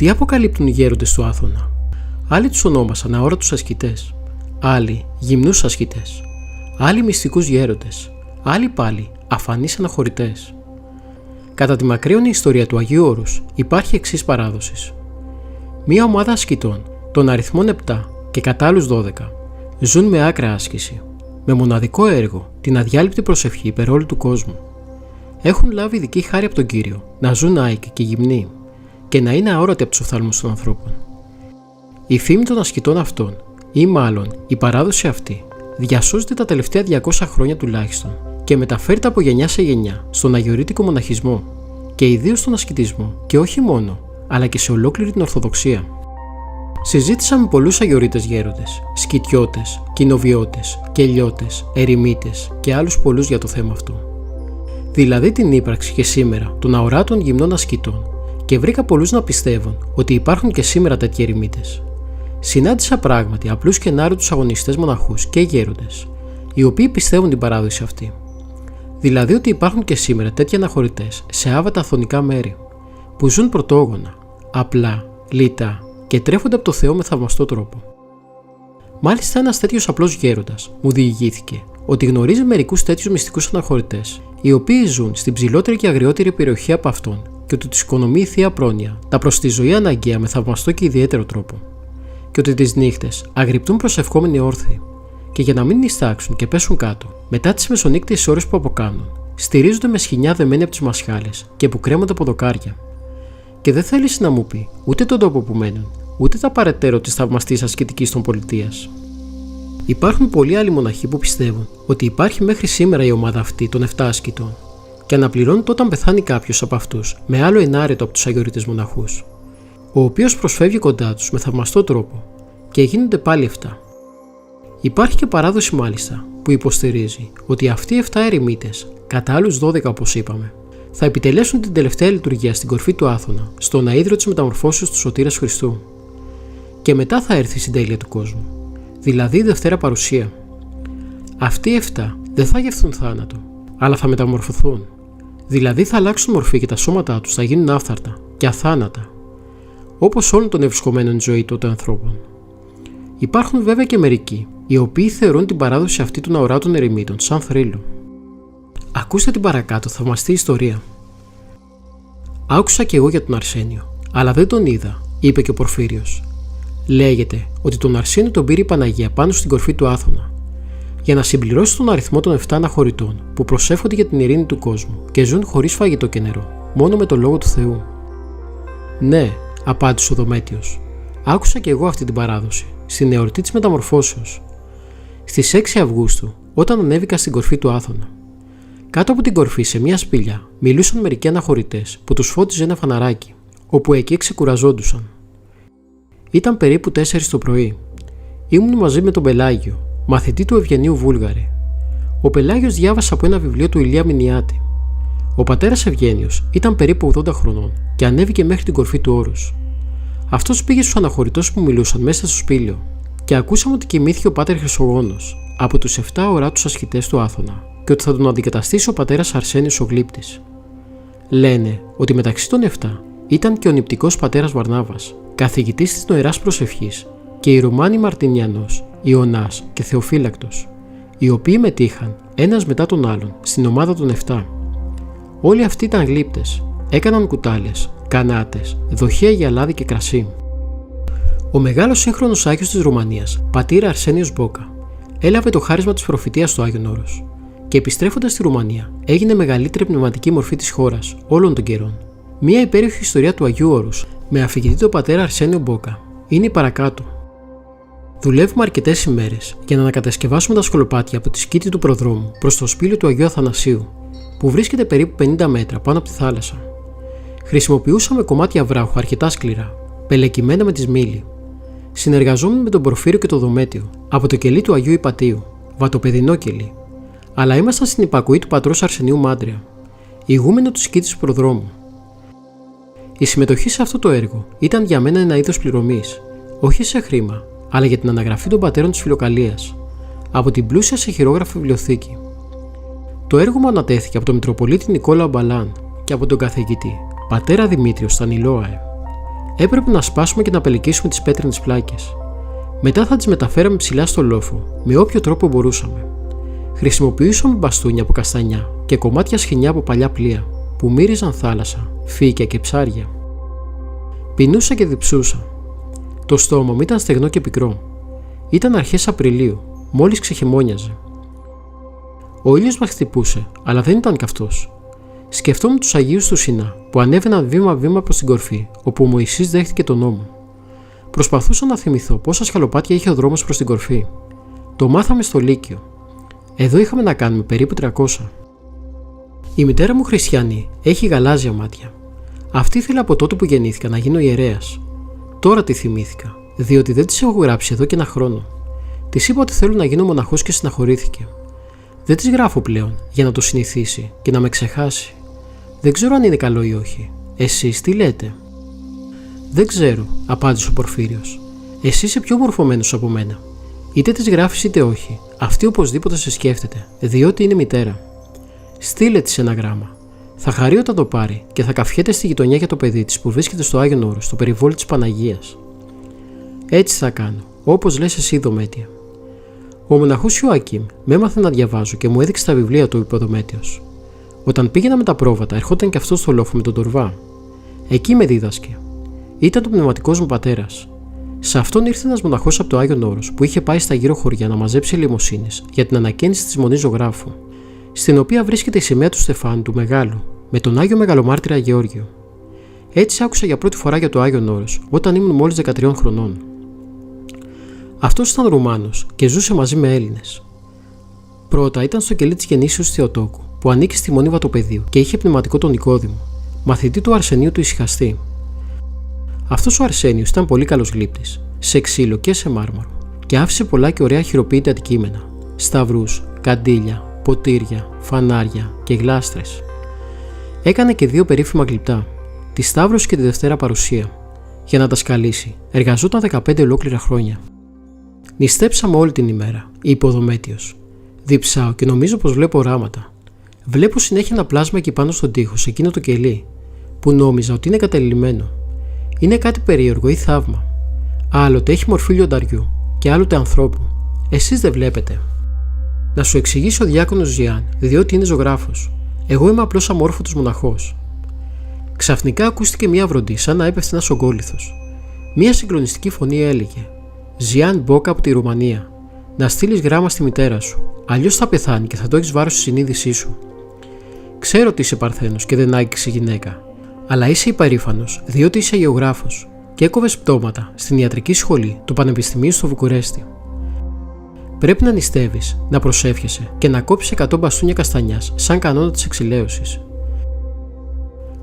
Τι αποκαλύπτουν οι γέροντες του Άθωνα? Άλλοι τους ονόμασαν αόρατους ασκητές, άλλοι γυμνούς ασκητές, άλλοι μυστικούς γέροντες, άλλοι πάλι αφανείς αναχωρητές. Κατά τη μακρύωνη ιστορία του Αγίου Όρους υπάρχει εξής παράδοση. Μία ομάδα ασκητών, των αριθμών 7 και κατά άλλους 12, ζουν με άκρα άσκηση, με μοναδικό έργο την αδιάλειπτη προσευχή υπέρ όλου του κόσμου. Έχουν λάβει ειδική χάρη από τον Κύριο να ζουν άοικοι και γυμνοί και να είναι αόρατοι από τους οφθαλμούς των ανθρώπων. Η φήμη των ασκητών αυτών, ή μάλλον η παράδοση αυτή, διασώζεται τα τελευταία 200 χρόνια τουλάχιστον και μεταφέρεται από γενιά σε γενιά στον αγιορείτικο μοναχισμό και ιδίως στον ασκητισμό και όχι μόνο, αλλά και σε ολόκληρη την Ορθοδοξία. Συζήτησα με πολλούς αγιορείτες γέροντες, σκητιώτες, κοινοβιώτες, κελιώτες, ερημίτες και άλλους πολλούς για το θέμα αυτό. Δηλαδή την ύπαρξη και σήμερα των αοράτων γυμνών ασκητών, και βρήκα πολλούς να πιστεύουν ότι υπάρχουν και σήμερα τέτοιοι ερημίτες. Συνάντησα πράγματι απλούς και ενάρετους αγωνιστές μοναχούς και γέροντες, οι οποίοι πιστεύουν την παράδοση αυτή. Δηλαδή ότι υπάρχουν και σήμερα τέτοιοι αναχωρητές σε άβατα αθωνικά μέρη, που ζουν πρωτόγωνα, απλά, λιτά και τρέφονται από το Θεό με θαυμαστό τρόπο. Μάλιστα, ένας τέτοιος απλός γέροντας μου διηγήθηκε ότι γνωρίζει μερικούς τέτοιους μυστικούς αναχωρητές, οι οποίοι ζουν στην ψηλότερη και αγριότερη περιοχή από αυτόν και ότι τους οικονομεί η θεία πρόνοια τα προς τη ζωή αναγκαία με θαυμαστό και ιδιαίτερο τρόπο, και ότι τις νύχτες αγρυπτούν προσευχόμενοι όρθιοι, και για να μην νηστάξουν και πέσουν κάτω, μετά τις μεσονύκτιες ώρες που αποκάνουν, στηρίζονται με σχοινιά δεμένη από τις μασχάλες και που κρέμονται από δοκάρια. Και δεν θέλησε να μου πει ούτε τον τόπο που μένουν, ούτε τα παρετέρω της θαυμαστής ασκητικής των πολιτείας. Υπάρχουν πολλοί άλλοι μοναχοί που πιστεύουν ότι υπάρχει μέχρι σήμερα η ομάδα αυτή των 7 ασκητών και αναπληρώνεται όταν πεθάνει κάποιος από αυτούς με άλλο ενάρετο από τους αγιορείτες μοναχούς, ο οποίος προσφεύγει κοντά τους με θαυμαστό τρόπο και γίνονται πάλι 7. Υπάρχει και παράδοση μάλιστα που υποστηρίζει ότι αυτοί οι 7 ερημίτες, κατά άλλους 12 όπως είπαμε, θα επιτελέσουν την τελευταία λειτουργία στην κορφή του Άθωνα, στον αΐδρο της μεταμορφώσεως του Σωτήρας Χριστού. Και μετά θα έρθει η συντέλεια του κόσμου, δηλαδή η Δευτέρα Παρουσία. Αυτοί οι 7 δεν θα γευθούν θάνατο, αλλά θα μεταμορφωθούν, δηλαδή θα αλλάξουν μορφή και τα σώματά τους θα γίνουν άφθαρτα και αθάνατα, όπως όλων των ευρισκομένων ζωή τότε ανθρώπων. Υπάρχουν βέβαια και μερικοί, οι οποίοι θεωρούν την παράδοση αυτή των αοράτων ερημίτων σαν θρύλο. Ακούστε την παρακάτω θαυμαστή ιστορία. Άκουσα κι εγώ για τον Αρσένιο, αλλά δεν τον είδα, είπε και ο Πορφύριος. Λέγεται ότι τον Αρσένιο τον πήρε η Παναγία πάνω στην κορφή του Άθωνα, για να συμπληρώσει τον αριθμό των 7 αναχωρητών που προσεύχονται για την ειρήνη του κόσμου και ζουν χωρίς φαγητό και νερό, μόνο με το λόγο του Θεού. Ναι, απάντησε ο Δομέτιος. Άκουσα κι εγώ αυτή την παράδοση, στην εορτή της Μεταμορφώσεως, στις 6 Αυγούστου, όταν ανέβηκα στην κορφή του Άθωνα. Κάτω από την κορφή, σε μια σπηλιά, μιλούσαν μερικοί αναχωρητές που τους φώτιζε ένα φαναράκι, όπου εκεί ξεκουραζόντουσαν. Ήταν περίπου 4 το πρωί. Ήμουν μαζί με τον Πελάγιο, μαθητή του Ευγενίου Βούλγαρη. Ο Πελάγιος διάβασε από ένα βιβλίο του Ηλία Μηνιάτη. Ο πατέρας Ευγένιος ήταν περίπου 80 χρονών και ανέβηκε μέχρι την κορφή του όρους. Αυτός πήγε στους αναχωρητές που μιλούσαν μέσα στο σπήλαιο και ακούσαμε ότι κοιμήθηκε ο πάτερ Χρυσογόνος από τους 7 αοράτους ασκητές του Άθωνα και ότι θα τον αντικαταστήσει ο πατέρας Αρσένιος ο Γλύπτης. Λένε ότι μεταξύ των 7 ήταν και ο νηπτικός πατέρας Βαρνάβας, καθηγητής της νοεράς προσευχής, και οι Ρωμάνοι Μαρτινιανός, Ιωνάς και Θεοφύλακτος, οι οποίοι μετήχαν ένας μετά τον άλλον στην ομάδα των 7. Όλοι αυτοί ήταν γλύπτες, έκαναν κουτάλες, κανάτες, δοχεία για λάδι και κρασί. Ο μεγάλος σύγχρονος Άγιος της Ρουμανίας, πατήρ Αρσένιος Μπόκα, έλαβε το χάρισμα της προφητείας στο Άγιον Όρος και επιστρέφοντας στη Ρουμανία έγινε μεγαλύτερη πνευματική μορφή της χώρας όλων των καιρών. Μία υπέροχη ιστορία του Αγίου Όρους με αφηγητή τον πατέρα Αρσένιο Μπόκα είναι η παρακάτω. Δουλεύουμε αρκετές ημέρες για να ανακατασκευάσουμε τα σκολοπάτια από τη σκήτη του προδρόμου προς το σπήλαιο του Αγίου Αθανασίου, που βρίσκεται περίπου 50 μέτρα πάνω από τη θάλασσα. Χρησιμοποιούσαμε κομμάτια βράχου αρκετά σκληρά, πελεκυμένα με τη σμήλη. Συνεργαζόμουν με τον Πορφύριο και το Δομέτιο από το κελί του Αγίου Ιπατίου, βατοπεδινό κελί, αλλά ήμασταν στην υπακοή του πατρός Αρσενίου Μάντρια, ηγούμενο του σκήτης του προδρόμου. Η συμμετοχή σε αυτό το έργο ήταν για μένα ένα είδος πληρωμής, όχι σε χρήμα, αλλά για την αναγραφή των πατέρων της Φιλοκαλίας, από την πλούσια σε χειρόγραφη βιβλιοθήκη. Το έργο μου ανατέθηκε από τον Μητροπολίτη Νικόλαο Μπαλάν και από τον καθηγητή πατέρα Δημήτριο Στανιλόαε. Έπρεπε να σπάσουμε και να πελεκίσουμε τις πέτρινες πλάκες. Μετά θα τις μεταφέραμε ψηλά στο λόφο, με όποιο τρόπο μπορούσαμε. Χρησιμοποιούσαμε μπαστούνια από καστανιά και κομμάτια σχοινιά από παλιά πλοία, που μύριζαν θάλασσα, φύκια και ψάρια. Πεινούσα και διψούσα. Το στόμα μου ήταν στεγνό και πικρό. Ήταν αρχές Απριλίου, μόλις ξεχειμώνιαζε. Ο ήλιος μας χτυπούσε, αλλά δεν ήταν καυτός. Σκεφτόμουν τους Αγίους του Σινά, που ανέβαιναν βήμα-βήμα προς την κορφή, όπου ο Μωυσής δέχτηκε τον νόμο. Προσπαθούσα να θυμηθώ πόσα σκαλοπάτια είχε ο δρόμος προς την κορφή. Το μάθαμε στο Λύκειο. Εδώ είχαμε να κάνουμε περίπου 300. Η μητέρα μου χριστιανή έχει γαλάζια μάτια. Αυτή ήθελε από τότε που γεννήθηκα να γίνω ιερέας. Τώρα τη θυμήθηκα, διότι δεν της έχω γράψει εδώ και ένα χρόνο. Της είπα ότι θέλω να γίνω μοναχός και συναχωρήθηκε. Δεν της γράφω πλέον για να το συνηθίσει και να με ξεχάσει. Δεν ξέρω αν είναι καλό ή όχι. Εσείς τι λέτε? Δεν ξέρω, απάντησε ο Πορφύριος. Εσύ είσαι πιο μορφωμένος από μένα. Είτε της γράφεις είτε όχι, αυτή οπωσδήποτε σε σκέφτεται, διότι είναι μητέρα. Στείλε της ένα γράμμα. Θα χαρεί όταν το πάρει και θα καφιέται στη γειτονιά για το παιδί της που βρίσκεται στο Άγιον Όρος, στο περιβόλι της Παναγίας. Έτσι θα κάνω, όπως λες εσύ, Δομέτια. Ο μοναχός Ιωάκιμ με έμαθε να διαβάζω και μου έδειξε τα βιβλία του, είπε ο Δομέτιος. Όταν πήγαινα με τα πρόβατα, ερχόταν και αυτό στο λόφο με τον Τορβά. Εκεί με δίδασκε. Ήταν ο πνευματικός μου πατέρας. Σε αυτόν ήρθε ένας μοναχός από το Άγιον Όρος που είχε πάει στα γύρω χωριά να μαζέψει ελεημοσύνες για την ανακαίνιση της μονής Ζωγράφου, στην οποία βρίσκεται η σημαία του Στεφάνου του Μεγάλου, με τον Άγιο Μεγαλομάρτυρα Γεώργιο. Έτσι άκουσα για πρώτη φορά για το Άγιον Όρος όταν ήμουν μόλις 13 χρονών. Αυτός ήταν Ρουμάνος και ζούσε μαζί με Έλληνες. Πρώτα ήταν στο κελί της Γεννήσεως Θεοτόκου, που ανήκει στη μονή Βατοπεδίου και είχε πνευματικό τον Νικόδημο, μαθητή του Αρσενίου του Ησυχαστή. Αυτός ο Αρσένιος ήταν πολύ καλός γλύπτης, σε ξύλο και σε μάρμαρο, και άφησε πολλά και ωραία χειροποίητα αντικείμενα: σταυρούς, καντήλια, ποτήρια, φανάρια και γλάστρες. Έκανε και 2 περίφημα γλυπτά, τη Σταύρωση και τη Δευτέρα Παρουσία. Για να τα σκαλίσει, εργαζόταν 15 ολόκληρα χρόνια. Νηστέψαμε όλη την ημέρα, είπε ο Δομέτιος. Διψάω και νομίζω πως βλέπω οράματα. Βλέπω συνέχεια ένα πλάσμα εκεί πάνω στον τοίχο, σε εκείνο το κελί, που νόμιζα ότι είναι κατελειμμένο. Είναι κάτι περίεργο ή θαύμα. Άλλοτε έχει μορφή λιονταριού και άλλοτε ανθρώπου. Εσείς δεν βλέπετε. Να σου εξηγήσει ο διάκονος Ζιάν, διότι είναι ζωγράφος. Εγώ είμαι απλός αμόρφωτος μοναχός. Ξαφνικά ακούστηκε μια βροντή, σαν να έπεφτε ένας ογκόλιθος. Μια συγκλονιστική φωνή έλεγε: Ζιάν Μπόκα από τη Ρουμανία, να στείλεις γράμμα στη μητέρα σου, αλλιώς θα πεθάνει και θα το έχεις βάρος στη συνείδησή σου. Ξέρω ότι είσαι Παρθένος και δεν άγγιξε γυναίκα, αλλά είσαι υπερήφανος διότι είσαι γεωγράφος και έκοβες πτώματα στην ιατρική σχολή του Πανεπιστημίου στο Βουκουρέστι. Πρέπει να νηστεύεις, να προσεύχεσαι και να κόψεις 100 μπαστούνια καστανιάς σαν κανόνα της εξηλαίωσης.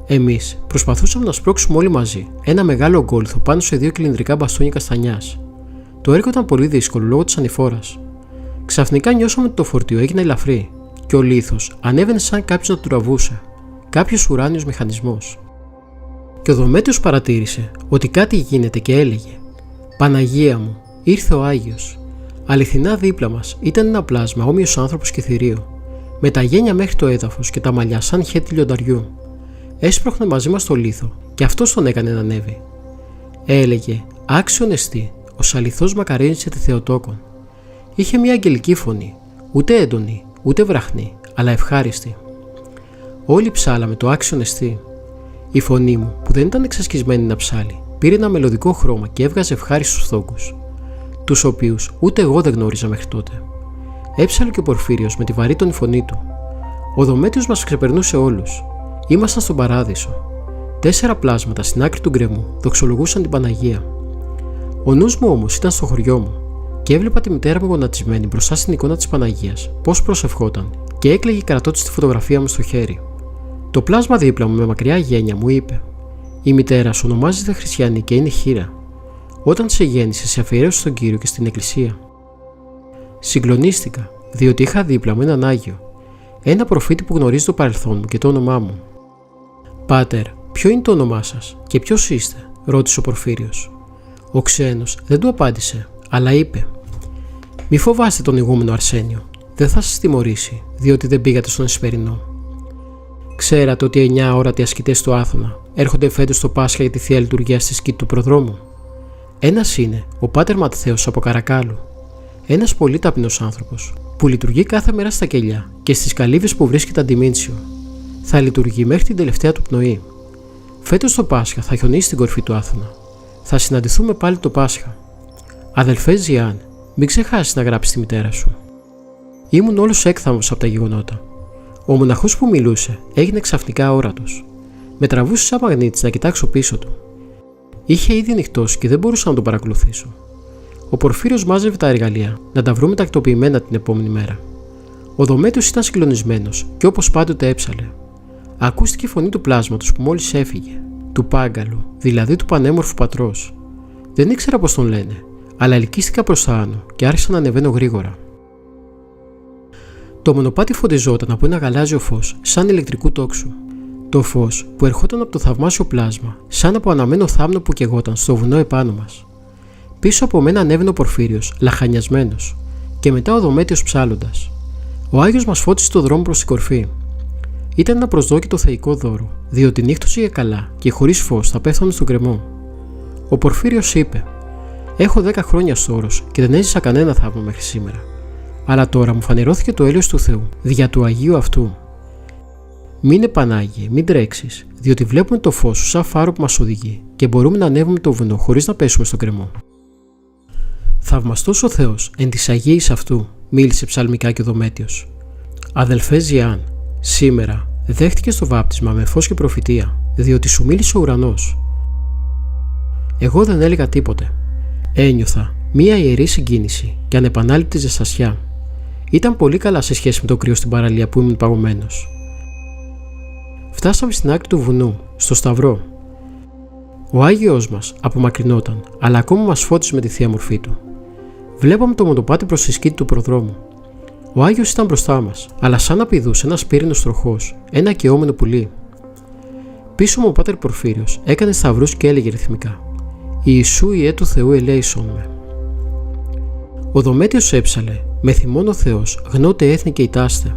Εμείς προσπαθούσαμε να σπρώξουμε όλοι μαζί ένα μεγάλο ογκόλιθο πάνω σε 2 κυλινδρικά μπαστούνια καστανιάς. Το έργο ήταν πολύ δύσκολο λόγω της ανηφόρας. Ξαφνικά νιώσαμε ότι το φορτίο έγινε ελαφρύ και ο λίθος ανέβαινε σαν κάποιος να του τραβούσε, κάποιος ουράνιος μηχανισμός. Και ο Δομέτιος παρατήρησε ότι κάτι γίνεται και έλεγε: Παναγία μου, ήρθε ο Άγιος. Αληθινά δίπλα μας ήταν ένα πλάσμα όμοιος άνθρωπος και θηρίο, με τα γένια μέχρι το έδαφος και τα μαλλιά σαν χέτη λιονταριού. Έσπροχνε μαζί μας το λίθο και αυτός τον έκανε να ανέβει. Έλεγε: Άξιον εστί, ο σαλιθός μακαρίνησε τη Θεοτόκον. Είχε μια αγγελική φωνή, ούτε έντονη, ούτε βραχνή, αλλά ευχάριστη. Όλοι ψάλαμε το άξιον εστί. Η φωνή μου, που δεν ήταν εξασκισμένη να ψάλει, πήρε ένα μελωδικό χρώμα και έβγαζε ευχάριστους θόκους, τους οποίους ούτε εγώ δεν γνώριζα μέχρι τότε. Έψαλε και ο Πορφύριος με τη βαρύτονη φωνή του. Ο Δομέτιος μας ξεπερνούσε όλους. Ήμασταν στον Παράδεισο. 4 πλάσματα στην άκρη του γκρεμού δοξολογούσαν την Παναγία. Ο νους μου όμως ήταν στο χωριό μου και έβλεπα τη μητέρα μου γονατισμένη μπροστά στην εικόνα της Παναγίας, πώς προσευχόταν και έκλαιγε κρατώντας τη φωτογραφία μου στο χέρι. Το πλάσμα δίπλα μου με μακριά γένεια μου είπε: Η μητέρα σου ονομάζεται Χριστιανή και είναι χήρα. Όταν σε γέννησε, σε αφιέρωσε στον Κύριο και στην Εκκλησία. Συγκλονίστηκα, διότι είχα δίπλα μου έναν Άγιο, ένα προφήτη που γνωρίζει το παρελθόν μου και το όνομά μου. Πάτερ, ποιο είναι το όνομά σας και ποιος είστε? Ρώτησε ο Πορφύριος. Ο ξένος δεν του απάντησε, αλλά είπε: Μη φοβάστε τον ηγούμενο Αρσένιο, δεν θα σας τιμωρήσει, διότι δεν πήγατε στον Εσπερινό. Ξέρατε ότι 9 όρατοι ασκητές του Άθωνα έρχονται φέτος το Πάσχα για τη θεία λειτουργία στη σκήτη του προδρόμου? Ένας είναι ο Πάτερ Ματθαίος από Καρακάλου, ένας πολύ ταπεινός άνθρωπος που λειτουργεί κάθε μέρα στα κελιά και στις καλύβες που βρίσκεται αντιμήνσιο. Θα λειτουργεί μέχρι την τελευταία του πνοή. Φέτος το Πάσχα θα χιονίσει στην κορφή του Άθωνα. Θα συναντηθούμε πάλι το Πάσχα. Αδελφέ Ζιάν, μην ξεχάσεις να γράψεις τη μητέρα σου. Ήμουν όλος έκθαμος από τα γεγονότα. Ο μοναχός που μιλούσε έγινε ξαφνικά όρατος. Με τραβούσε σαν μαγνήτης να κοιτάξω πίσω του. Είχε ήδη νυχτώσει και δεν μπορούσα να τον παρακολουθήσω. Ο Πορφύριος μάζευε τα εργαλεία να τα βρούμε τακτοποιημένα την επόμενη μέρα. Ο Δομέτιος ήταν συγκλονισμένος και όπως πάντοτε έψαλε. Ακούστηκε η φωνή του πλάσματος που μόλις έφυγε, του Πάγκαλου, δηλαδή του πανέμορφου πατρός. Δεν ήξερα πώς τον λένε, αλλά ελκύστηκα προς τα άνω και άρχισα να ανεβαίνω γρήγορα. Το μονοπάτι φωτιζόταν από ένα γαλάζιο φως, σαν ηλεκτρικού τόξου. Το φως που ερχόταν από το θαυμάσιο πλάσμα, σαν από αναμένο θάμνο που καιγόταν στο βουνό επάνω μας. Πίσω από μένα ανέβαινε ο Πορφύριος, λαχανιασμένος, και μετά ο Δομέτιος ψάλλοντας. Ο Άγιος μας φώτισε το δρόμο προς την κορφή. Ήταν ένα προσδόκητο θεϊκό δώρο, διότι νύχτωσε για καλά και χωρίς φως θα πέθανε στον κρεμό. Ο Πορφύριος είπε: «Έχω 10 χρόνια στο όρος και δεν έζησα κανένα θαύμα μέχρι σήμερα. Αλλά τώρα μου φανερώθηκε το έλεος του Θεού, δια του Αγίου αυτού. Μείνε Πανάγιε, μην τρέξεις, διότι βλέπουμε το φως σου σαν φάρο που μας οδηγεί και μπορούμε να ανέβουμε το βουνό χωρίς να πέσουμε στον κρεμό». «Θαυμαστός ο Θεός εν της Αγίης αυτού», μίλησε ψαλμικά και ο Δομέτιος. «Αδελφέ Ζιάν, σήμερα δέχτηκες το βάπτισμα με φως και προφητεία, διότι σου μίλησε ο ουρανός». Εγώ δεν έλεγα τίποτε. Ένιωθα μία ιερή συγκίνηση και ανεπανάληπτη ζεστασιά. Ήταν πολύ καλά σε σχέση με το κρύο στην παραλία που ήμουν παγωμένος. Φτάσαμε στην άκρη του βουνού, στο Σταυρό. Ο Άγιος μας απομακρυνόταν, αλλά ακόμα μας φώτισε με τη θεία μορφή του. Βλέπαμε το μονοπάτι προς τη σκήτη του προδρόμου. Ο Άγιος ήταν μπροστά μας, αλλά σαν να πηδούσε ένας πύρινος τροχός, ένα καιόμενο πουλί. Πίσω μου ο Πάτερ Πορφύριος έκανε σταυρούς και έλεγε ρυθμικά: «Ιησού Ιε του Θεού ελέησον με». Ο Δομέτιος έψαλε: «Με θυμών ο Θεός, γνώτε έθνη και ητάστε».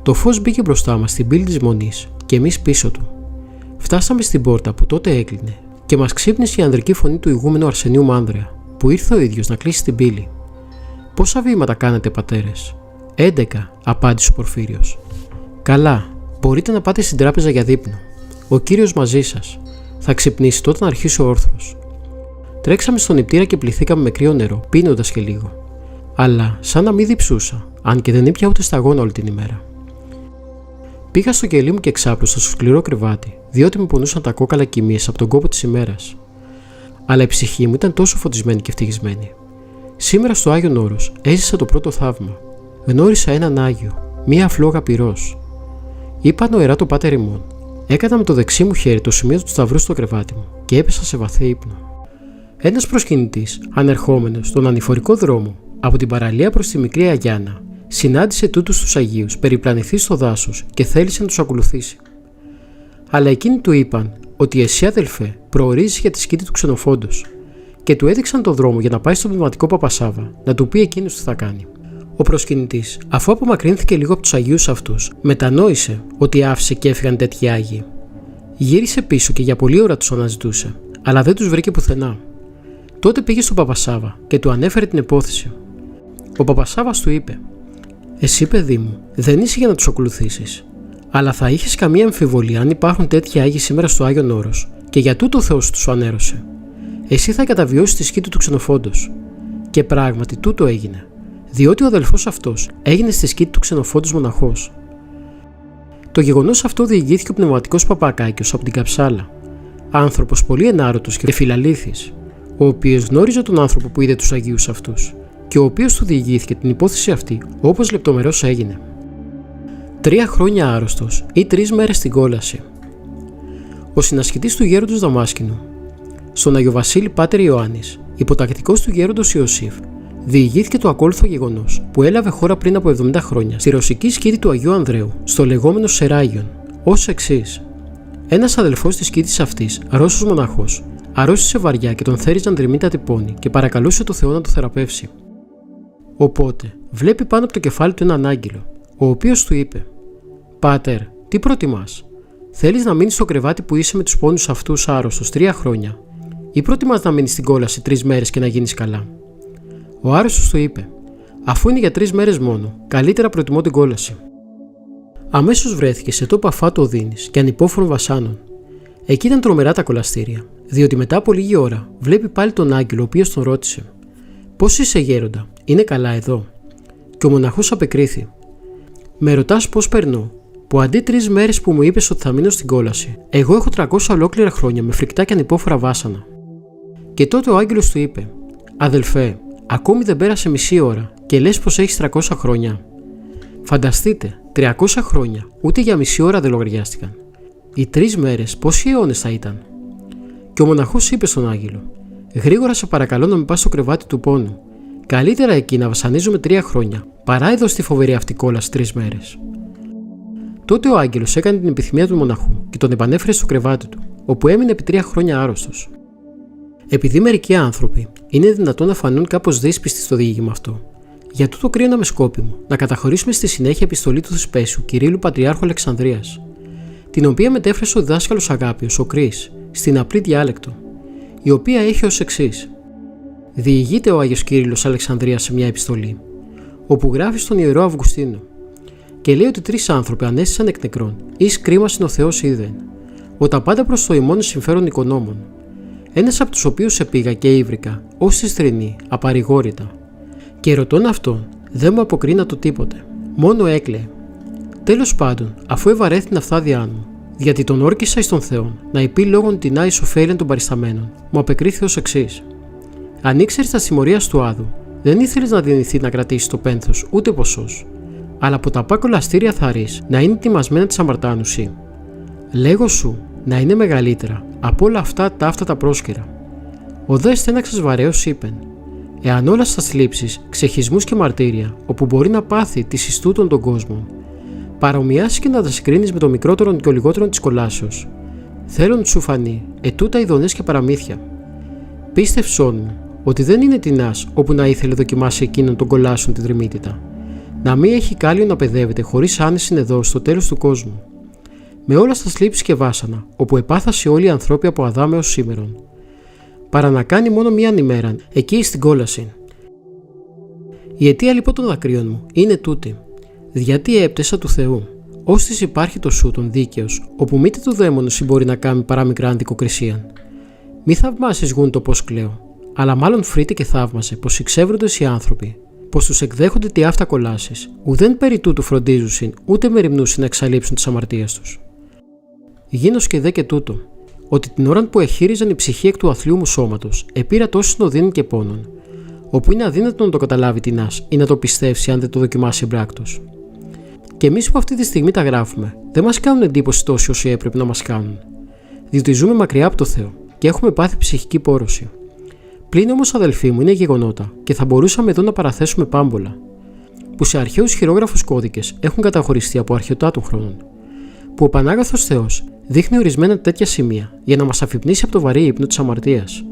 Το φως μπήκε μπροστά μας στην πύλη της Μονής και εμείς πίσω του. Φτάσαμε στην πόρτα που τότε έκλεινε και μας ξύπνησε η ανδρική φωνή του ηγούμενου Αρσενίου Μάνδρεα, που ήρθε ο ίδιος να κλείσει την πύλη. «Πόσα βήματα κάνετε, πατέρες?» «11», απάντησε ο Πορφύριος. «Καλά, μπορείτε να πάτε στην τράπεζα για δείπνο. Ο Κύριος μαζί σας. Θα ξυπνήσετε όταν αρχίσει ο όρθρος». Τρέξαμε στον νηπτήρα και πληθήκαμε με κρύο νερό, πίνοντας και λίγο. Αλλά σαν να μην διψούσα, αν και δεν ήπια ούτε σταγόνα όλη την ημέρα. Πήγα στο κελί μου και ξάπλωσα στο σκληρό κρεβάτι, διότι με πονούσαν τα κόκαλα κοιμίες από τον κόπο της ημέρας. Αλλά η ψυχή μου ήταν τόσο φωτισμένη και ευτυχισμένη. Σήμερα στο Άγιον Όρος έζησα το πρώτο θαύμα. Γνώρισα έναν Άγιο, μία φλόγα πυρός. Είπα νοερά το Πάτερ ημών. Έκανα με το δεξί μου χέρι το σημείο του σταυρού στο κρεβάτι μου και έπεσα σε βαθύ ύπνο. Ένας προσκυνητής, ανερχόμενος στον ανηφορικό δρόμο από την παραλία προς τη μικρή Αγιάννα, συνάντησε τούτους τους Αγίους περιπλανηθεί στο δάσος και θέλησε να τους ακολουθήσει. Αλλά εκείνοι του είπαν ότι εσύ, αδελφέ, προορίζεις για τη σκήτη του Ξενοφόντος, και του έδειξαν τον δρόμο για να πάει στον πνευματικό Παπασάβα να του πει εκείνος τι θα κάνει. Ο προσκυνητής, αφού απομακρύνθηκε λίγο από τους Αγίους αυτούς, μετανόησε ότι άφησε και έφυγαν τέτοιοι Άγιοι. Γύρισε πίσω και για πολλή ώρα τους αναζητούσε, αλλά δεν τους βρήκε πουθενά. Τότε πήγε στον Παπασάβα και του ανέφερε την υπόθεση. Ο Παπασάβας του είπε: «Εσύ, παιδί μου, δεν είσαι για να τους ακολουθήσεις, αλλά θα είχες καμία αμφιβολία αν υπάρχουν τέτοιοι Άγιοι σήμερα στο Άγιον Όρος, και για τούτο ο Θεός τους ανέρωσε. Εσύ θα καταβιώσεις τη σκήτη του Ξενοφόντος». Και πράγματι τούτο έγινε, διότι ο αδελφός αυτός έγινε στη σκήτη του Ξενοφόντος μοναχός. Το γεγονός αυτό διηγήθηκε ο πνευματικός Παπακάκιος από την Καψάλα, άνθρωπος πολύ ενάρωτος και φιλαλήθης, ο οποίος γνώριζε τον άνθρωπο που είδε τους Αγίους αυτούς και ο οποίος του διηγήθηκε την υπόθεση αυτή όπως λεπτομερώς έγινε. 3 χρόνια άρρωστος ή 3 μέρες στην κόλαση. Ο συνασχητής του γέροντος Δαμάσκηνου, στον Αγιο Βασίλη Πάτερ Ιωάννης, υποτακτικός του γέροντος Ιωσήφ, διηγήθηκε το ακόλουθο γεγονός που έλαβε χώρα πριν από 70 χρόνια στη ρωσική σκήτη του Αγίου Ανδρέου, στο λεγόμενο Σεράγιον, ως εξής. Ένας αδελφός της σκήτης αυτής, Ρώσος μοναχός, αρρώστησε βαριά και τον θέριζαν δρυμύτατη πόνη και παρακαλούσε το Θεό να το θεραπεύσει. Οπότε βλέπει πάνω από το κεφάλι του έναν άγγελο, ο οποίος του είπε: «Πάτερ, τι προτιμάς, Θέλεις να μείνεις στο κρεβάτι που είσαι με τους πόνους αυτούς άρρωστος 3 χρόνια, ή προτιμάς να μείνεις στην κόλαση 3 μέρες και να γίνεις καλά? Ο άρρωστος του είπε: Αφού είναι για 3 μέρες μόνο, καλύτερα προτιμώ την κόλαση. Αμέσως βρέθηκε σε τόπο αφάτου οδύνης και ανυπόφορων βασάνων. Εκεί ήταν τρομερά τα κολαστήρια, διότι μετά από λίγη ώρα βλέπει πάλι τον άγγελο, ο οποίος τον ρώτησε: Πώς είσαι, γέροντα, είναι καλά εδώ? Και ο μοναχός απεκρίθη: Με ρωτάς πώς περνώ, που αντί 3 μέρες που μου είπες ότι θα μείνω στην κόλαση, εγώ έχω 300 ολόκληρα χρόνια με φρικτά και ανυπόφορα βάσανα. Και τότε ο άγγελος του είπε: Αδελφέ, ακόμη δεν πέρασε μισή ώρα και λες πως έχεις 300 χρόνια. Φανταστείτε, 300 χρόνια ούτε για μισή ώρα δεν λογαριάστηκαν. Οι 3 μέρες πόσοι αιώνες θα ήταν? Και ο μοναχός είπε στον άγγελο: Γρήγορα σε παρακαλώ να με πας στο κρεβάτι του πόνου. Καλύτερα εκεί να βασανίζουμε 3 χρόνια, παρά εδώ στη φοβερή αυτή κόλαση 3 μέρες. Τότε ο άγγελος έκανε την επιθυμία του μοναχού και τον επανέφερε στο κρεβάτι του, όπου έμεινε επί 3 χρόνια άρρωστος. Επειδή μερικοί άνθρωποι είναι δυνατόν να φανούν κάπως δύσπιστοι στο διήγημα αυτό, για τούτο κρίναμε σκόπιμο να καταχωρήσουμε στη συνέχεια επιστολή του Θεσπέσιου Κυρίλλου Πατριάρχου Αλεξανδρίας, την οποία μετέφρασε ο διδάσκαλος Αγάπιος, ο Κρίς, στην απλή διάλεκτο, η οποία έχει ως εξής. Διηγείται ο Άγιος Κύριλλος Αλεξανδρίας σε μια επιστολή, όπου γράφει στον Ιερό Αυγουστίνο, και λέει ότι 3 άνθρωποι ανέστησαν εκ νεκρών, εις κρίμασιν ο Θεός είδεν, όταν πάντα προς το ημών συμφέρον οικονόμων. Ένας από τους οποίους επήγα και ήβρικα, ως τη θρηνή, απαρηγόρητα, και ρωτών αυτόν, δεν μου αποκρίνα το τίποτε, μόνο έκλαιε. Τέλος πάντων, αφού ευαρέθη την αυθάδειά μου, γιατί τον όρκησα εις τον Θεόν, να υπεί λόγον την άης ωφέλεν των παρισταμένων, μου απεκρίθη ως εξής. Αν ήξερες τα συμμορίας του Άδου, δεν ήθελες να δυνηθεί να κρατήσεις το πένθος ούτε ποσός, αλλά από τα πά κολαστήρια θαρρείς να είναι ετοιμασμένα της αμαρτάνου σου. Λέγω σου να είναι μεγαλύτερα από όλα αυτά τα πρόσκαιρα. Ο δε στέναξας βαρέως είπεν: Εάν όλα στα θλίψεις, ξεχισμούς και μαρτύρια, όπου μπορεί να πάθει τη ιστούτων των κόσμων, παρομοιάσεις και να τα συγκρίνεις με το μικρότερον και ο λιγότερον της κολάσεως, θέλον σου φανεί ετούτα ειδονές και παραμύθια. Πίστευσόν μου ότι δεν είναι τεινάς όπου να ήθελε δοκιμάσει εκείνον τον κολάσεων τη δρυμύτητα, να μην έχει κάλιο να παιδεύεται χωρίς άνεση εδώ στο τέλος του κόσμου, με όλα στα θλίψεις και βάσανα, όπου επάθασε όλοι οι ανθρώποι από Αδάμ έως σήμερον, παρά να κάνει μόνο μίαν ημέραν εκεί στην κόλαση. Η αιτία λοιπόν των δακρύων μου είναι τούτη, γιατί έπτεσα του Θεού, ώστις υπάρχει το σου τον δίκαιος, όπου μήτε του δαίμονος συμπορεί να κάνει παρά μικρά αντικοκρισίαν. Μη θαυμάσεις γουν το πως κλαίω, αλλά μάλλον φρύτε και θαύμασε πως εξεύροντες οι άνθρωποι, πως τους εκδέχονται τι αυτά κολάσεις, ουδέν περί τούτου φροντίζουσιν, ούτε μεριμνούσιν να εξαλείψουν τις αμαρτίες τους. Γίνος και δε και τούτο, ότι την ώρα που εχείριζαν η ψυχή εκ του αθλίου μου σώματος, επήρα τόσο συνοδύνη και πόνων, όπου είναι αδύνατο να το καταλάβει τεινάς ή να το πιστεύσει αν δεν το δοκιμάσει εμπράκτος. Και εμείς που αυτή τη στιγμή τα γράφουμε, δεν μας κάνουν εντύπωση τόσοι όσοι έπρεπε να μας κάνουν, διότι ζούμε μακριά από το Θεό και έχουμε πάθει ψυχική πόρωση. Πλην όμως, αδελφοί μου, είναι γεγονότα και θα μπορούσαμε εδώ να παραθέσουμε πάμπολα, που σε αρχαίους χειρόγραφους κώδικες έχουν καταχωριστεί από αρχαιοτά των χρόνων, που ο Πανάγαθος Θεός δείχνει ορισμένα τέτοια σημεία για να μας αφυπνήσει από το βαρύ ύπνο της αμαρτίας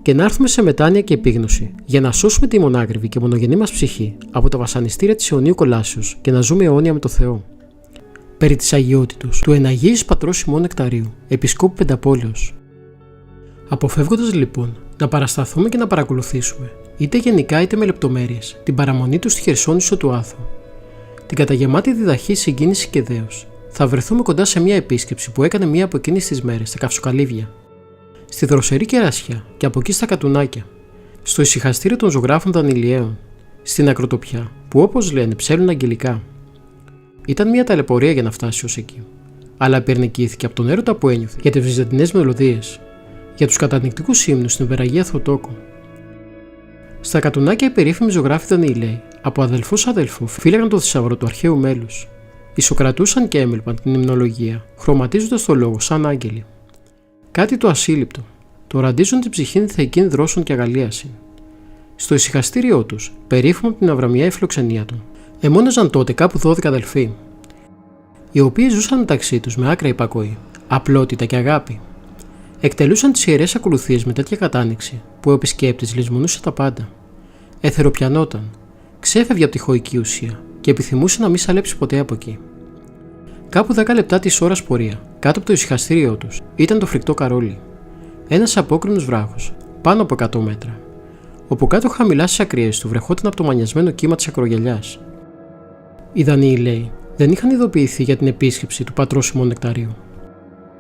και να έρθουμε σε μετάνοια και επίγνωση για να σώσουμε τη μονάκριβη και μονογενή μας ψυχή από τα βασανιστήρια της αιωνίου κολάσεως και να ζούμε αιώνια με το Θεό. Περί της αγιότητος του εναγίης πατρός ημών Νεκταρίου, Επισκόπου Πενταπόλεως. Αποφεύγοντας λοιπόν να παρασταθούμε και να παρακολουθήσουμε, είτε γενικά είτε με λεπτομέρειες, την παραμονή του στη Χερσόνησο του Άθου, την καταγεμάτη διδαχή, συγκίνηση και δέος, θα βρεθούμε κοντά σε μια επίσκεψη που έκανε μία από εκείνες τις μέρες στα Καυσοκαλύβια, στη δροσερή κερασιά και από εκεί στα Κατουνάκια, στο ησυχαστήριο των ζωγράφων Δανιλιαίων, στην Ακροτοπιά, που όπως λένε ψέλνουν αγγελικά. Ήταν μια ταλαιπωρία για να φτάσει ως εκεί, αλλά επερνικήθηκε από τον έρωτα που ένιωθε για τις βυζαντινές μελωδίες, για τους κατανυκτικούς ύμνους στην Υπεραγία Θεοτόκο. Στα Κατουνάκια οι περίφημοι ζωγράφοι Δανιλιαίοι, από αδελφούς αδελφού, φύλαγαν το θησαυρό του αρχαίου μέλους. Ισοκρατούσαν και έμελπαν την υμνολογία, χρωματίζοντας το λόγο σαν άγγελοι. Κάτι το ασύλληπτο, το ραντίζουν την ψυχήν θεϊκήν δρόσων και αγαλίασιν. Στο ησυχαστήριό τους, περίφημο από την αβραμιαία φιλοξενία των, εμόναζαν τότε κάπου 12 αδελφοί, οι οποίοι ζούσαν μεταξύ τους με άκρα υπακοή, απλότητα και αγάπη. Εκτελούσαν τις ιερές ακολουθίες με τέτοια κατάνοιξη που ο επισκέπτης λησμονούσε τα πάντα. Εθεροπιανόταν, ξέφευγε από τη χωική ουσία και επιθυμούσε να μην σαλέψει ποτέ από εκεί. Κάπου 10 λεπτά της ώρας πορεία, κάτω από το ησυχαστήριό τους, ήταν το φρικτό Καρόλι. Ένας απόκρημνος βράχος, πάνω από 100 μέτρα. Όπου κάτω χαμηλά στις ακριές του βρεχόταν από το μανιασμένο κύμα της ακρογιαλιάς. Οι Δανείοι, λέει, δεν είχαν ειδοποιηθεί για την επίσκεψη του πατρός Σιμών Νεκταρίου.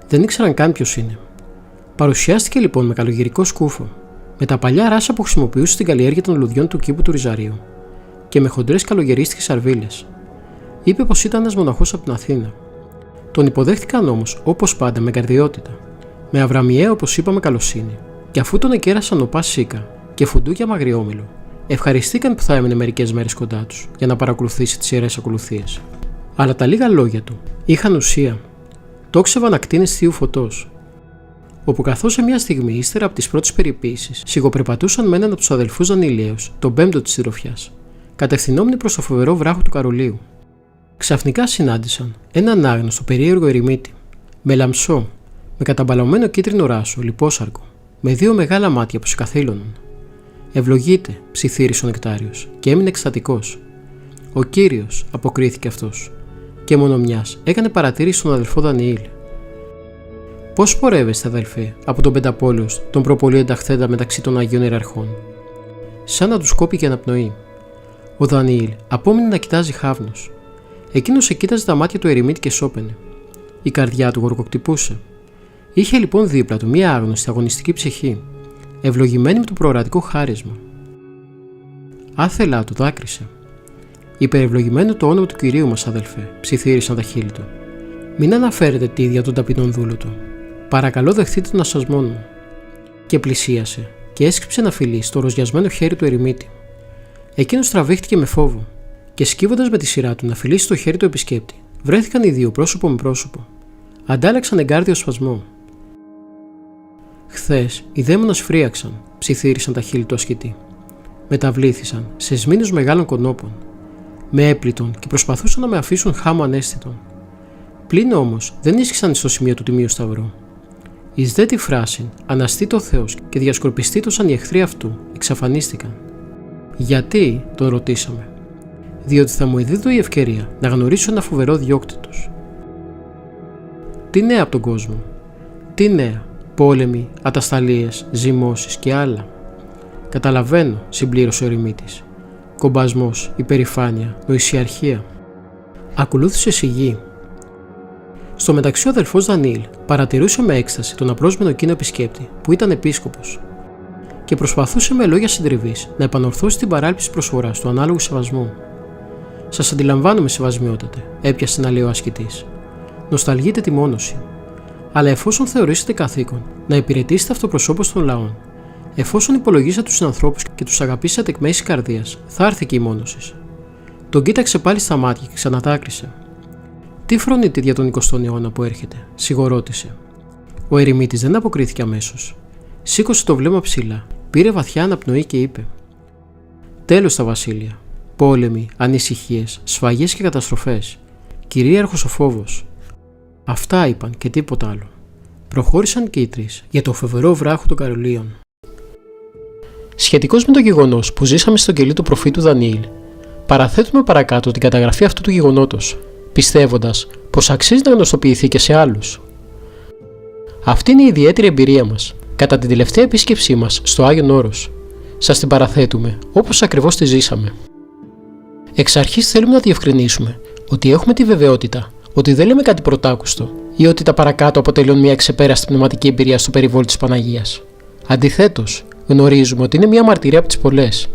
Δεν ήξεραν καν ποιος είναι. Παρουσιάστηκε λοιπόν με καλογερικό σκούφο, με τα παλιά ράσα που χρησιμοποιούσε στην καλλιέργεια των λουδιών του κήπου του Ριζαρίου και με χοντρές καλογερίστικες αρβίλες. Είπε πως ήταν ένας μοναχός από την Αθήνα. Τον υποδέχτηκαν όμως, όπως πάντα, με καρδιότητα, με αβραμιαία, όπως είπαμε, καλοσύνη, και αφού τον εκέρασαν οπά σίκα και φουντούκια με αγριόμηλο, ευχαριστήκαν που θα έμενε μερικές μέρες κοντά τους για να παρακολουθήσει τις ιερές ακολουθίες. Αλλά τα λίγα λόγια του είχαν ουσία. Τόξευαν ακτίνες θείου φωτός. Όπου καθώς σε μια στιγμή, ύστερα από τις πρώτες περιποίησεις, σιγοπερπατούσαν με έναν από τους αδελφούς Δανειλαίους, τον πέμπτο της συντροφιάς, κατευθυνόμενοι προς το φοβερό βράχο του Καρολίου. Ξαφνικά συνάντησαν έναν άγνωστο περίεργο ερημίτη, με λαμψό, με καταμπαλωμένο κίτρινο ράσο, λιπόσαρκο, με 2 μεγάλα μάτια που σκαθήλωναν. «Ευλογείτε», ψιθύρισε ο Νεκτάριος και έμεινε εκστατικός. «Ο Κύριος», αποκρίθηκε αυτός, και μόνο μιας έκανε παρατήρηση στον αδελφό Δανιήλ. «Πώς πορεύεστε, αδελφέ, από τον Πενταπόλεως, τον προπολύ ενταχθέντα μεταξύ των Αγίων Ιεραρχών?» Σαν να του κόπηκε αναπνοή. Ο Δανιήλ απόμεινε να κοιτάζει χάβνος. Εκείνος εκοίταζε τα μάτια του ερημίτη και σώπαινε. Η καρδιά του γοργοκτυπούσε. Είχε λοιπόν δίπλα του μία άγνωστη αγωνιστική ψυχή, ευλογημένη με το προορατικό χάρισμα. Άθελά του δάκρυσε. «Υπερευλογημένο το όνομα του Κυρίου μας, αδελφέ», ψιθύρισαν τα χείλη του. «Μην αναφέρετε τη ίδια τον ταπεινόν δούλο του. Παρακαλώ, δεχτείτε τον ασασμό μου». Και πλησίασε και έσκυψε να φιλεί στο ροζιασμένο χέρι του ερημίτη. Εκείνος τραβήχτηκε με φόβο και σκύβοντας με τη σειρά του να φιλήσει το χέρι του επισκέπτη, βρέθηκαν οι δύο πρόσωπο με πρόσωπο. Αντάλλαξαν εγκάρδιο σπασμό. «Χθες οι δαίμονες φρίαξαν», ψιθύρισαν τα χείλη του ασκητή. «Μεταβλήθησαν σε σμήνους μεγάλων κονόπων. Με έπλητον και προσπαθούσαν να με αφήσουν χάμω ανέστητον. Πλην όμως δεν ίσχυσαν στο σημείο του τιμίου σταυρού. Εις δε τη φράση, αναστεί το Θεός και διασκορπιστήτωσαν οι εχθροί αυτού, εξαφανίστηκαν». «Γιατί?» τον ρωτήσαμε. «Διότι θα μου εδίδω η ευκαιρία να γνωρίσω ένα φοβερό διώκτη τους». «Τι νέα από τον κόσμο?» «Τι νέα? Πόλεμοι, ατασταλίες, ζυμώσεις και άλλα». «Καταλαβαίνω», συμπλήρωσε ο ερημίτης. «Κομπασμός, υπερηφάνεια, νοησιαρχία». Ακολούθησε σιγή. Στο μεταξύ ο αδελφός Δανιήλ παρατηρούσε με έκσταση τον απρόσμενο εκείνο επισκέπτη που ήταν επίσκοπος και προσπαθούσε με λόγια συντριβής να επανορθώσει την παράληψη προσφοράς του ανάλογου σεβασμού. «Σας αντιλαμβάνομαι, σεβασμιότατε», έπιασε να λέει ο ασκητής. «Νοσταλγείτε τη μόνωση. Αλλά εφόσον θεωρήσετε καθήκον να υπηρετήσετε αυτοπροσώπως των λαών, εφόσον υπολογίσατε τους ανθρώπους και τους αγαπήσατε εκ μέσης καρδίας, θα έρθει και η μόνωση». Τον κοίταξε πάλι στα μάτια και ξαναδάκρυσε. «Τι φρονείτε για τον 20ο αιώνα που έρχεται?» σιγορώτησε. Ο ερημίτης δεν αποκρίθηκε αμέσως. Σήκωσε το βλέμμα ψηλά, πήρε βαθιά αναπνοή και είπε: «Τέλος τα βασίλεια. Πόλεμοι, ανησυχίες, σφαγές και καταστροφές. Κυρίαρχος ο φόβος». Αυτά είπαν και τίποτα άλλο. Προχώρησαν και οι τρεις για το φοβερό βράχο των Καρολίων. Σχετικώς με το γεγονός που ζήσαμε στο κελί του προφήτου Δανιήλ, παραθέτουμε παρακάτω την καταγραφή αυτού του γεγονότος, πιστεύοντας πως αξίζει να γνωστοποιηθεί και σε άλλους. Αυτή είναι η ιδιαίτερη εμπειρία μας κατά την τελευταία επίσκεψή μας στο Άγιον Όρος. Σας την παραθέτουμε όπως ακριβώς τη ζήσαμε. Εξ αρχής θέλουμε να διευκρινίσουμε ότι έχουμε τη βεβαιότητα ότι δεν λέμε κάτι πρωτάκουστο ή ότι τα παρακάτω αποτελούν μια ξεπέραστη πνευματική εμπειρία στο περιβόλι της Παναγίας. Αντιθέτως, γνωρίζουμε ότι είναι μια μαρτυρία από τις πολλές,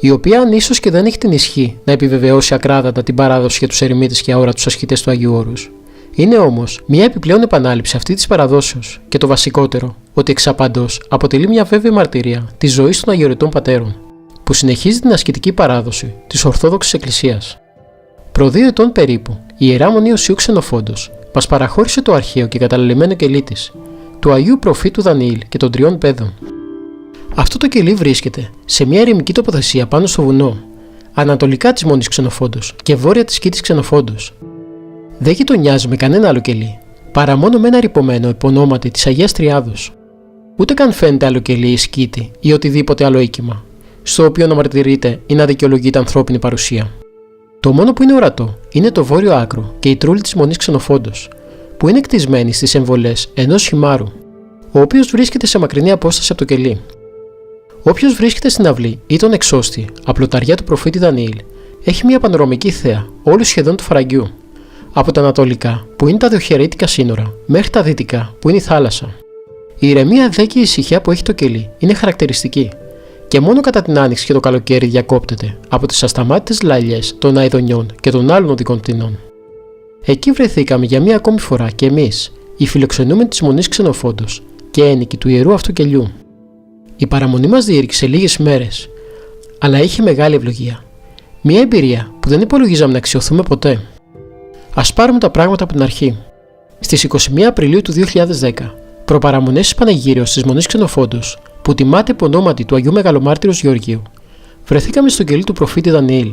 η οποία αν ίσως και δεν έχει την ισχύ να επιβεβαιώσει ακράδαντα την παράδοση για τους ερημίτες και αόρατους ασκητές του Αγίου Όρους, είναι όμως μια επιπλέον επανάληψη αυτή της παραδόσεως και το βασικότερο, ότι εξαπαντός αποτελεί μια βέβαιη μαρτυρία της ζωής των αγιορετών πατέρων, που συνεχίζει την ασκητική παράδοση της Ορθόδοξης Εκκλησίας. Προ 2 ετών περίπου, η Ιερά Μονή Οσίου Ξενοφόντος μας παραχώρησε το αρχαίο και καταλελειμμένο κελί της, του Αγίου Προφήτου Δανιήλ και των 3 παιδών. Αυτό το κελί βρίσκεται σε μια ερημική τοποθεσία πάνω στο βουνό, ανατολικά της Μονής Ξενοφόντος και βόρεια της Σκήτης Ξενοφόντος. Δεν γειτονιάζει με κανένα άλλο κελί, παρά μόνο με ένα ρυπωμένο υπονόματι της Αγίας Τριάδος. Ούτε καν φαίνεται άλλο κελί ή σκήτη ή οτιδήποτε άλλο οίκημα, στο οποίο να μαρτυρείται ή να δικαιολογείται ανθρώπινη παρουσία. Το μόνο που είναι ορατό είναι το βόρειο άκρο και η τρούλη της Μονής Ξενοφόντος, που είναι κτισμένη στις εμβολές ενός χυμάρου, ο οποίος βρίσκεται σε μακρινή απόσταση από το κελί. Όποιος βρίσκεται στην αυλή ή τον εξώστη, απλοταριά του προφήτη Δανιήλ, έχει μια πανοραμική θέα όλου σχεδόν του Φαραγγιού, από τα ανατολικά, που είναι τα διοχαιρετικά σύνορα, μέχρι τα δυτικά, που είναι η θάλασσα. Η ηρεμία δε και η ησυχία που έχει το κελί είναι χαρακτηριστική, και μόνο κατά την άνοιξη και το καλοκαίρι διακόπτεται από τις ασταμάτητες λαλιές των αηδονιών και των άλλων οδικών πτηνών. Εκεί βρεθήκαμε για μία ακόμη φορά και εμείς, οι φιλοξενούμενοι της Μονής Ξενοφόντος και ένοικοι του ιερού αυτού κελιού. Η παραμονή μας διήρκησε λίγες μέρες, αλλά είχε μεγάλη ευλογία. Μια εμπειρία που δεν υπολογίζαμε να αξιωθούμε ποτέ. Ας πάρουμε τα πράγματα από την αρχή. Στις 21 Απριλίου του 2010, προπαραμονές της Παναγύρεως της Μονής Ξενοφόντος, που τιμάται υπό ονόματι του Αγίου Μεγαλομάρτυρος Γεωργίου, βρεθήκαμε στο κελί του προφήτη Δανιήλ.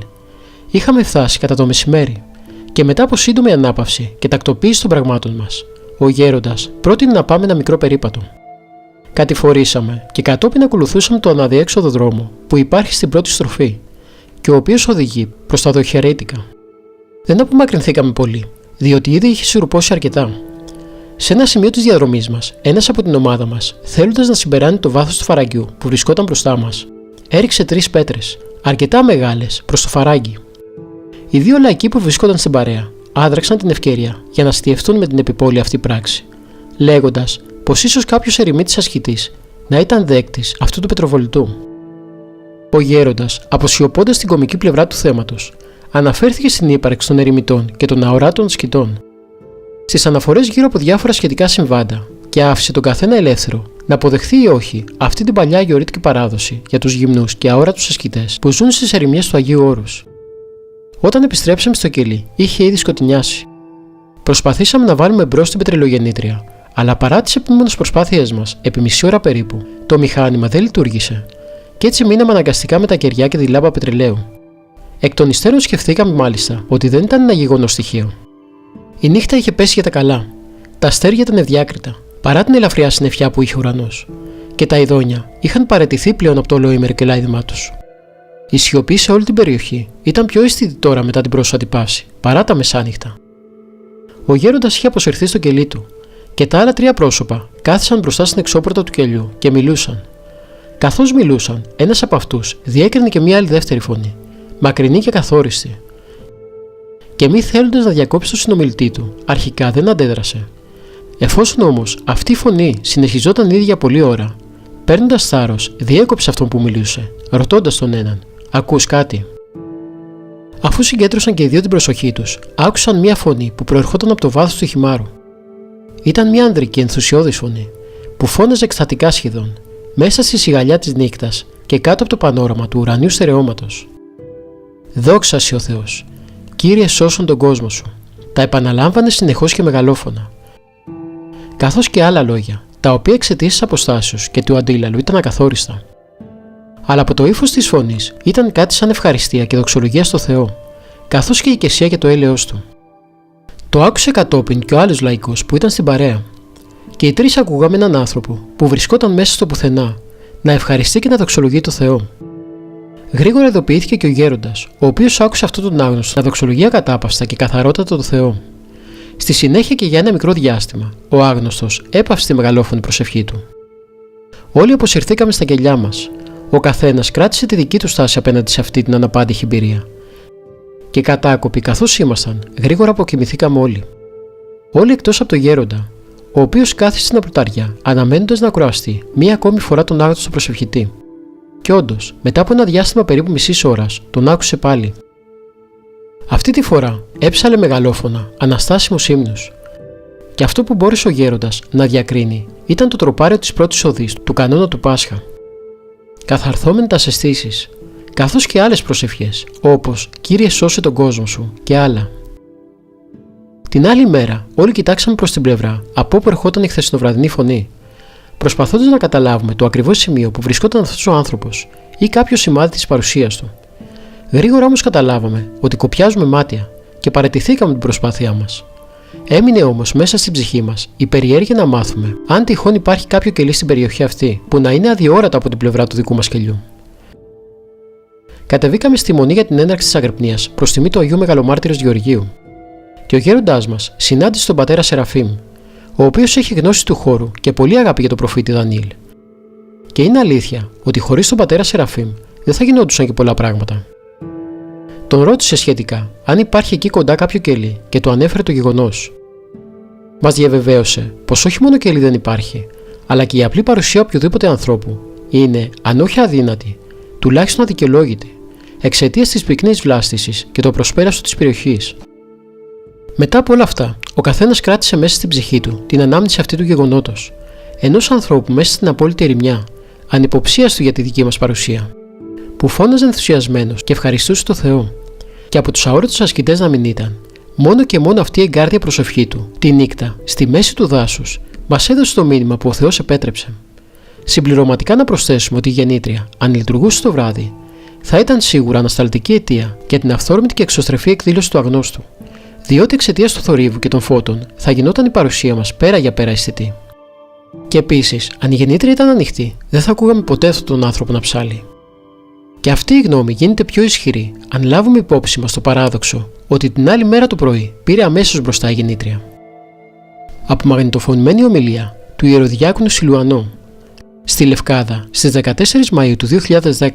Είχαμε φτάσει κατά το μεσημέρι, και μετά από σύντομη ανάπαυση και τακτοποίηση των πραγμάτων μας, ο γέροντας πρότεινε να πάμε ένα μικρό περίπατο. Κατηφορήσαμε και κατόπιν ακολουθούσαμε το αναδιέξοδο δρόμο που υπάρχει στην πρώτη στροφή και ο οποίος οδηγεί προς τα δοχαιρέτικα. Δεν απομακρυνθήκαμε πολύ, διότι ήδη είχε σιρουπώσει αρκετά. Σε ένα σημείο της διαδρομής μας, ένας από την ομάδα μας, θέλοντας να συμπεράνει το βάθος του φαραγγιού που βρισκόταν μπροστά μας, έριξε 3 πέτρες, αρκετά μεγάλες, προς το φαράγγι. Οι 2 λαϊκοί που βρισκόταν στην παρέα άδραξαν την ευκαιρία για να στιευτούν με την επιπόλαια αυτή πράξη, λέγοντας πως ίσως κάποιος ερημίτης ασκητής να ήταν δέκτης αυτού του πετροβολητού. Ο γέροντας, αποσιωπώντας την κωμική πλευρά του θέματος, αναφέρθηκε στην ύπαρξη των ερημιτών και των αοράτων ασκητών, στις αναφορές γύρω από διάφορα σχετικά συμβάντα, και άφησε τον καθένα ελεύθερο να αποδεχθεί ή όχι αυτή την παλιά γεωρίτικη παράδοση για τους γυμνούς και αόρατους ασκητές που ζουν στις ερημιές του Αγίου Όρους. Όταν επιστρέψαμε στο κελί, είχε ήδη σκοτεινιάσει. Προσπαθήσαμε να βάλουμε μπρος την πετρελαιογεννήτρια, αλλά παρά τις επιμόνες προσπάθειές μας, επί μισή ώρα περίπου, το μηχάνημα δεν λειτουργήσε, και έτσι μείναμε αναγκαστικά με τα κεριά και τη λάμπα πετρελαίου. Εκ των υστέρων σκεφτήκαμε μάλιστα ότι δεν ήταν ένα γεγονός στοιχείο. Η νύχτα είχε πέσει για τα καλά. Τα αστέρια ήταν ευδιάκριτα, παρά την ελαφριά συννεφιά που είχε ο ουρανός, και τα ειδόνια είχαν παραιτηθεί πλέον από το ολοήμερο και λάιδημά τους. Η σιωπή σε όλη την περιοχή ήταν πιο αισθητή τώρα μετά την πρόσφατη παύση, παρά τα μεσάνυχτα. Ο γέροντας είχε αποσυρθεί στο κελί του, και τα άλλα 3 πρόσωπα κάθισαν μπροστά στην εξώπορτα του κελιού και μιλούσαν. Καθώς μιλούσαν, ένας από αυτούς διέκρινε και μια άλλη δεύτερη φωνή, μακρινή και καθόριστη. Και μη θέλοντας να διακόψει τον συνομιλητή του, αρχικά δεν αντέδρασε. Εφόσον όμως αυτή η φωνή συνεχιζόταν ήδη για πολλή ώρα, παίρνοντας θάρρος, διέκοψε αυτόν που μιλούσε, ρωτώντας τον έναν: «Ακούς κάτι?» Αφού συγκέντρωσαν και οι 2 την προσοχή τους, άκουσαν μια φωνή που προερχόταν από το βάθος του χυμάρου. Ήταν μια ανδρική ενθουσιώδης φωνή, που φώναζε εκστατικά σχεδόν, μέσα στη σιγαλιά της νύχτας και κάτω από το πανόραμα του ουρανίου στερεώματος. «Δόξα σοι ο Θεός, Κύριε σώσον τον κόσμο σου», τα επαναλάμβανε συνεχώς και μεγαλόφωνα. Καθώς και άλλα λόγια, τα οποία εξαιτίας της αποστάσεως και του αντίλαλου ήταν ακαθόριστα. Αλλά από το ύφος της φωνής ήταν κάτι σαν ευχαριστία και δοξολογία στο Θεό, καθώς και η οικεσία για το έλεος του. Το άκουσε κατόπιν και ο άλλος λαϊκός που ήταν στην παρέα, και οι 3 ακούγαμε έναν άνθρωπο που βρισκόταν μέσα στο πουθενά να ευχαριστεί και να δοξολογεί το Θεό. Γρήγορα ειδοποιήθηκε και ο γέροντας, ο οποίος άκουσε αυτόν τον άγνωστο να δοξολογεί ακατάπαυστα και καθαρότατα το Θεό. Στη συνέχεια και για ένα μικρό διάστημα, ο άγνωστος έπαυσε τη μεγαλόφωνη προσευχή του. Όλοι αποσυρθήκαμε στα κελιά μας. Ο καθένας κράτησε τη δική του στάση απέναντι σε αυτή την αναπάντηχη εμπειρία. Και κατάκοποι καθώς ήμασταν, γρήγορα αποκοιμηθήκαμε όλοι. Όλοι εκτός από τον γέροντα, ο οποίος κάθισε στην απλουταριά, αναμένοντας να ακουαστεί μία ακόμη φορά τον άγνωστο προσευχητή. Και όντως, μετά από ένα διάστημα περίπου μισής ώρας, τον άκουσε πάλι. Αυτή τη φορά έψαλε μεγαλόφωνα, αναστάσιμους ύμνους. Και αυτό που μπόρεσε ο γέροντας να διακρίνει ήταν το τροπάριο της πρώτης οδής του κανόνα του Πάσχα. Καθαρθόμεν τας αισθήσεις, καθώς και άλλες προσευχές, όπως «Κύριε σώσε τον κόσμο σου» και άλλα. Την άλλη μέρα, όλοι κοιτάξαμε προς την πλευρά από όπου ερχόταν η χθεσινοβραδινή φωνή, προσπαθώντας να καταλάβουμε το ακριβώς σημείο που βρισκόταν αυτός ο άνθρωπος ή κάποιο σημάδι της παρουσίας του. Γρήγορα όμως καταλάβαμε ότι κοπιάζουμε μάτια και παραιτηθήκαμε την προσπάθειά μας. Έμεινε όμως μέσα στην ψυχή μας η περιέργεια να μάθουμε αν τυχόν υπάρχει κάποιο κελί στην περιοχή αυτή που να είναι αδιόρατα από την πλευρά του δικού μας κελιού. κατεβήκαμε στη μονή για την έναρξη της Αγρυπνίας προς τιμή του Αγίου Μεγαλομάρτυρος Γεωργίου. Και ο γέροντάς μας συνάντησε τον πατέρα Σεραφείμ, ο οποίος έχει γνώση του χώρου και πολύ αγάπη για τον προφήτη Δανιήλ. Και είναι αλήθεια ότι χωρίς τον πατέρα Σεραφείμ δεν θα γινόντουσαν και πολλά πράγματα. Τον ρώτησε σχετικά αν υπάρχει εκεί κοντά κάποιο κελί και του ανέφερε το γεγονός. Μας διαβεβαίωσε πως όχι μόνο κελί δεν υπάρχει, αλλά και η απλή παρουσία οποιοδήποτε ανθρώπου είναι, αν όχι αδύνατη, τουλάχιστον αδικαιολόγητη, εξαιτίας της πυκνής βλάστησης και το προσπέραστο της περιοχής. Μετά από όλα αυτά, ο καθένας κράτησε μέσα στην ψυχή του την ανάμνηση αυτή του γεγονότος, ενός ανθρώπου μέσα στην απόλυτη ερημιά, ανυποψίαστου για τη δική μας παρουσία, που φώναζε ενθουσιασμένος και ευχαριστούσε το Θεό, και από τους αόρατους ασκητές να μην ήταν, μόνο και μόνο αυτή η εγκάρδια προσευχή του, τη νύχτα, στη μέση του δάσους, μας έδωσε το μήνυμα που ο Θεός επέτρεψε. Συμπληρωματικά να προσθέσουμε ότι η γεννήτρια, αν λειτουργούσε το βράδυ, θα ήταν σίγουρα ανασταλτική αιτία για την αυθόρμητη και εξωστρεφή εκδήλωση του αγνώστου, διότι εξαιτίας του θορύβου και των φώτων θα γινόταν η παρουσία μας πέρα για πέρα αισθητή. Και επίσης, αν η γεννήτρια ήταν ανοιχτή, δεν θα ακούγαμε ποτέ αυτόν τον άνθρωπο να ψάλει. Και αυτή η γνώμη γίνεται πιο ισχυρή αν λάβουμε υπόψη μας το παράδοξο ότι την άλλη μέρα το πρωί πήρε αμέσως μπροστά η γεννήτρια. Απομαγνητοφωνημένη ομιλία του ιεροδιάκονου Σιλουανό στη Λευκάδα στις 14 Μαΐου του 2010.